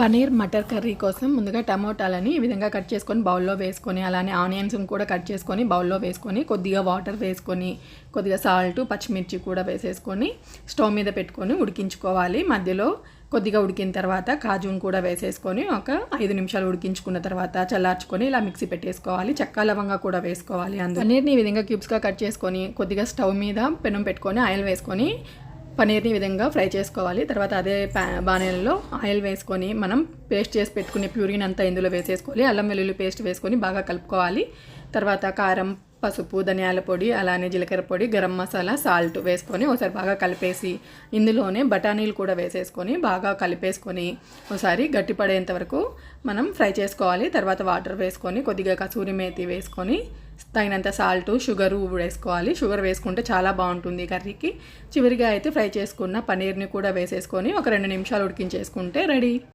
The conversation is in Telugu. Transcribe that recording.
పనీర్ మటర్ కర్రీ కోసం ముందుగా టమోటాలని ఈ విధంగా కట్ చేసుకొని బౌల్లో వేసుకొని, అలానే ఆనియన్స్ని కూడా కట్ చేసుకొని బౌల్లో వేసుకొని, కొద్దిగా వాటర్ వేసుకొని, కొద్దిగా సాల్ట్, పచ్చిమిర్చి కూడా వేసేసుకొని స్టవ్ మీద పెట్టుకొని ఉడికించుకోవాలి. మధ్యలో కొద్దిగా ఉడికిన తర్వాత కాజును కూడా వేసేసుకొని ఒక 5 నిమిషాలు ఉడికించుకున్న తర్వాత చల్లార్చుకొని ఇలా మిక్సీ పెట్టేసుకోవాలి. చెక్క లవంగా కూడా వేసుకోవాలి. పనీర్ని ఈ విధంగా క్యూబ్స్గా కట్ చేసుకొని కొద్దిగా స్టవ్ మీద పెనం పెట్టుకొని ఆయిల్ వేసుకొని పనీర్ని ఈ విధంగా ఫ్రై చేసుకోవాలి. తర్వాత అదే బాణీలలో ఆయిల్ వేసుకొని మనం పేస్ట్ చేసి పెట్టుకునే ప్యూరిన్ అంతా ఇందులో వేసేసుకోవాలి. అల్లం వెల్లుల్లి పేస్ట్ వేసుకొని బాగా కలుపుకోవాలి. తర్వాత కారం, పసుపు, ధనియాల పొడి, అలానే జీలకర్ర పొడి, గరం మసాలా, సాల్ట్ వేసుకొని ఒకసారి బాగా కలిపేసి ఇందులోనే బఠానీలు కూడా వేసేసుకొని బాగా కలిపేసుకొని ఒకసారి గట్టిపడేంత వరకు మనం ఫ్రై చేసుకోవాలి. తర్వాత వాటర్ వేసుకొని కొద్దిగా కసూరి మేతి వేసుకొని తగినంత సాల్ట్, షుగరు వేసుకోవాలి. షుగర్ వేసుకుంటే చాలా బాగుంటుంది కర్రీకి. చివరిగా అయితే ఫ్రై చేసుకున్న పనీర్ని కూడా వేసేసుకొని ఒక 2 నిమిషాలు ఉడికించేసుకుంటే రెడీ.